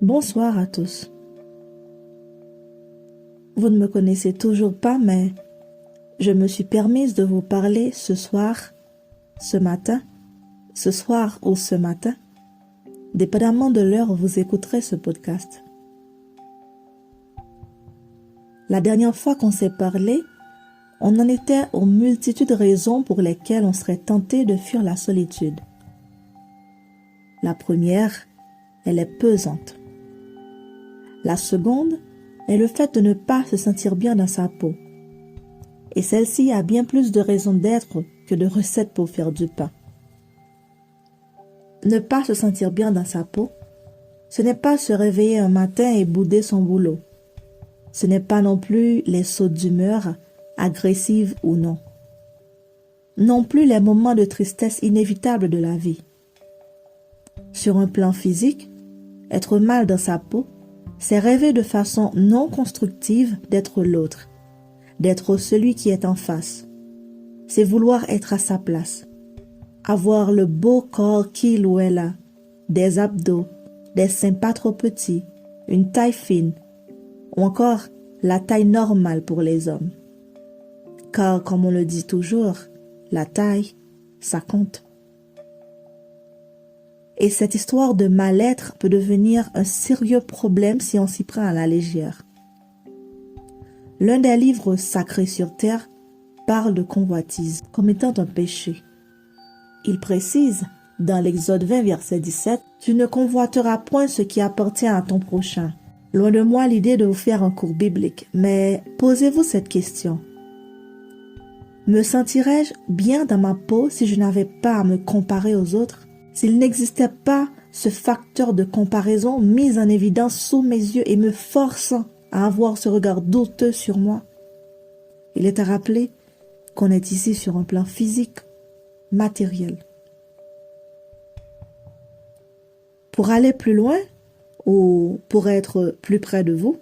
Bonsoir à tous. Vous ne me connaissez toujours pas, mais je me suis permise de vous parler ce soir, ce matin, ce soir ou ce matin, dépendamment de l'heure où vous écouterez ce podcast. La dernière fois qu'on s'est parlé, on en était aux multitudes de raisons pour lesquelles on serait tenté de fuir la solitude. La première, elle est pesante. La seconde est le fait de ne pas se sentir bien dans sa peau. Et celle-ci a bien plus de raisons d'être que de recettes pour faire du pain. Ne pas se sentir bien dans sa peau, ce n'est pas se réveiller un matin et bouder son boulot. Ce n'est pas non plus les sautes d'humeur, agressives ou non. Non plus les moments de tristesse inévitables de la vie. Sur un plan physique, être mal dans sa peau, c'est rêver de façon non constructive d'être l'autre, d'être celui qui est en face. C'est vouloir être à sa place, avoir le beau corps qu'il ou elle a, des abdos, des seins pas trop petits, une taille fine, ou encore la taille normale pour les hommes. Car comme on le dit toujours, la taille, ça compte. Et cette histoire de mal-être peut devenir un sérieux problème si on s'y prend à la légère. L'un des livres sacrés sur terre parle de convoitise comme étant un péché. Il précise, dans l'Exode 20, verset 17, « Tu ne convoiteras point ce qui appartient à ton prochain. » Loin de moi l'idée de vous faire un cours biblique, mais posez-vous cette question. Me sentirais-je bien dans ma peau si je n'avais pas à me comparer aux autres? S'il n'existait pas ce facteur de comparaison mis en évidence sous mes yeux et me forçant à avoir ce regard douteux sur moi? Il est à rappeler qu'on est ici sur un plan physique, matériel. Pour aller plus loin, ou pour être plus près de vous,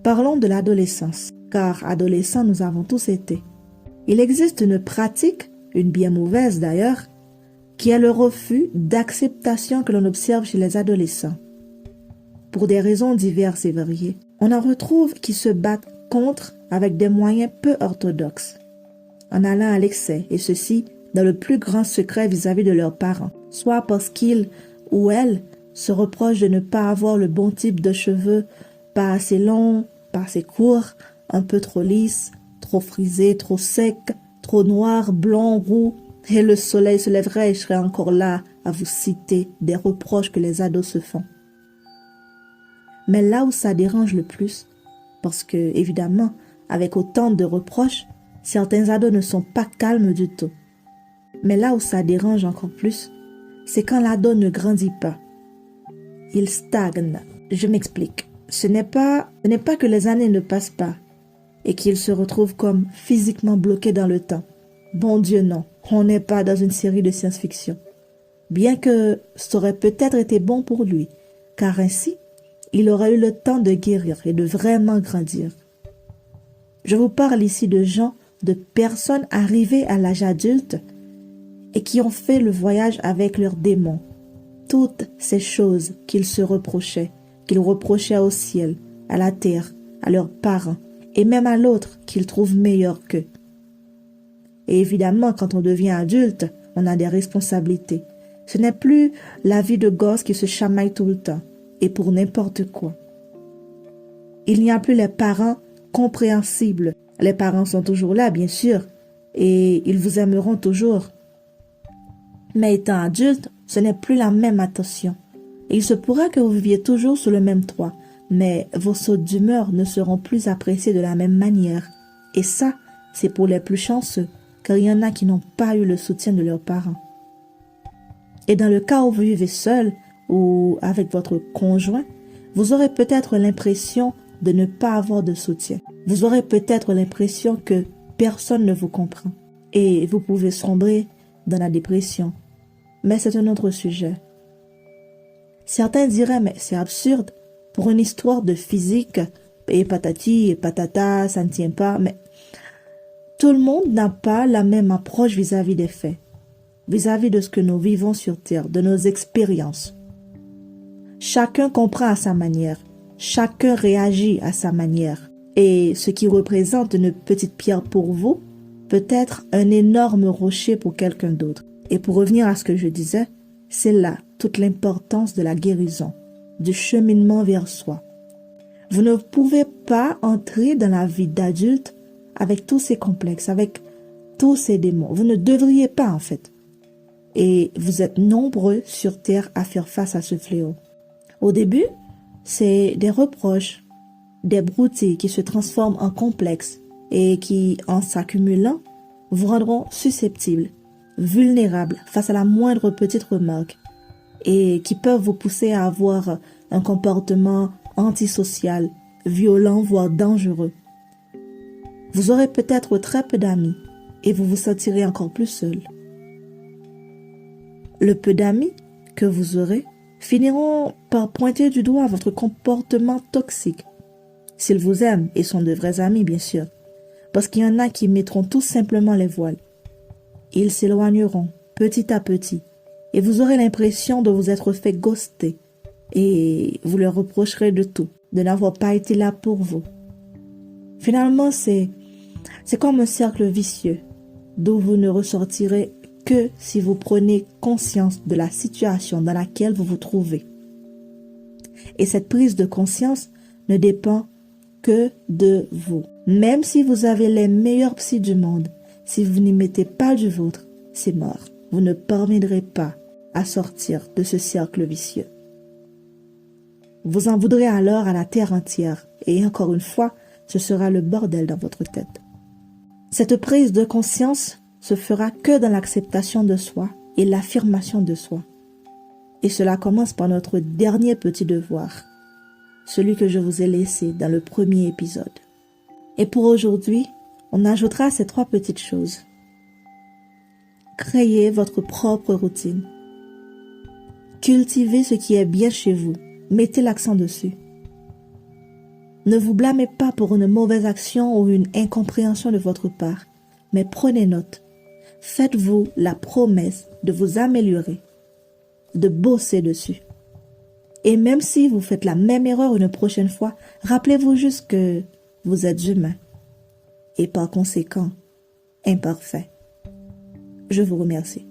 parlons de l'adolescence, car adolescents nous avons tous été. Il existe une pratique, une bien mauvaise d'ailleurs, qui est le refus d'acceptation que l'on observe chez les adolescents. Pour des raisons diverses et variées, on en retrouve qui se battent contre avec des moyens peu orthodoxes, en allant à l'excès, et ceci dans le plus grand secret vis-à-vis de leurs parents, soit parce qu'ils ou elles se reprochent de ne pas avoir le bon type de cheveux, pas assez longs, pas assez courts, un peu trop lisses, trop frisés, trop secs, trop noirs, blonds, roux, et le soleil se lèverait et je serais encore là à vous citer des reproches que les ados se font. Mais là où ça dérange le plus, parce que, évidemment, avec autant de reproches, certains ados ne sont pas calmes du tout. Mais là où ça dérange encore plus, c'est quand l'ado ne grandit pas. Il stagne. Je m'explique. Ce n'est pas que les années ne passent pas et qu'il se retrouve comme physiquement bloqué dans le temps. Bon Dieu, non. On n'est pas dans une série de science-fiction. Bien que ça aurait peut-être été bon pour lui, car ainsi, il aurait eu le temps de guérir et de vraiment grandir. Je vous parle ici de gens, de personnes arrivées à l'âge adulte et qui ont fait le voyage avec leurs démons. Toutes ces choses qu'ils se reprochaient, qu'ils reprochaient au ciel, à la terre, à leurs parents et même à l'autre qu'ils trouvent meilleur qu'eux. Et évidemment, quand on devient adulte, on a des responsabilités. Ce n'est plus la vie de gosse qui se chamaille tout le temps, et pour n'importe quoi. Il n'y a plus les parents compréhensibles. Les parents sont toujours là, bien sûr, et ils vous aimeront toujours. Mais étant adulte, ce n'est plus la même attention. Et il se pourra que vous viviez toujours sous le même toit, mais vos sautes d'humeur ne seront plus appréciées de la même manière. Et ça, c'est pour les plus chanceux, car il y en a qui n'ont pas eu le soutien de leurs parents. Et dans le cas où vous vivez seul ou avec votre conjoint, vous aurez peut-être l'impression de ne pas avoir de soutien. Vous aurez peut-être l'impression que personne ne vous comprend. Et vous pouvez sombrer dans la dépression. Mais c'est un autre sujet. Certains diraient, mais c'est absurde, pour une histoire de physique, et patati et patata, ça ne tient pas, mais tout le monde n'a pas la même approche vis-à-vis des faits, vis-à-vis de ce que nous vivons sur Terre, de nos expériences. Chacun comprend à sa manière. Chacun réagit à sa manière. Et ce qui représente une petite pierre pour vous peut être un énorme rocher pour quelqu'un d'autre. Et pour revenir à ce que je disais, c'est là toute l'importance de la guérison, du cheminement vers soi. Vous ne pouvez pas entrer dans la vie d'adulte avec tous ces complexes, avec tous ces démons. Vous ne devriez pas en fait. Et vous êtes nombreux sur Terre à faire face à ce fléau. Au début, c'est des reproches, des broutilles qui se transforment en complexes et qui, en s'accumulant, vous rendront susceptibles, vulnérables face à la moindre petite remarque et qui peuvent vous pousser à avoir un comportement antisocial, violent, voire dangereux. Vous aurez peut-être très peu d'amis et vous vous sentirez encore plus seul. Le peu d'amis que vous aurez finiront par pointer du doigt votre comportement toxique. S'ils vous aiment et sont de vrais amis, bien sûr, parce qu'il y en a qui mettront tout simplement les voiles. Ils s'éloigneront petit à petit et vous aurez l'impression de vous être fait ghoster et vous leur reprocherez de tout, de n'avoir pas été là pour vous. Finalement, c'est comme un cercle vicieux d'où vous ne ressortirez que si vous prenez conscience de la situation dans laquelle vous vous trouvez. Et cette prise de conscience ne dépend que de vous. Même si vous avez les meilleurs psys du monde, si vous n'y mettez pas du vôtre, c'est mort. Vous ne parviendrez pas à sortir de ce cercle vicieux. Vous en voudrez alors à la terre entière et encore une fois, ce sera le bordel dans votre tête. Cette prise de conscience se fera que dans l'acceptation de soi et l'affirmation de soi. Et cela commence par notre dernier petit devoir, celui que je vous ai laissé dans le premier épisode. Et pour aujourd'hui, on ajoutera ces 3 petites choses. Créez votre propre routine. Cultivez ce qui est bien chez vous. Mettez l'accent dessus. Ne vous blâmez pas pour une mauvaise action ou une incompréhension de votre part, mais prenez note. Faites-vous la promesse de vous améliorer, de bosser dessus. Et même si vous faites la même erreur une prochaine fois, rappelez-vous juste que vous êtes humain et par conséquent imparfait. Je vous remercie.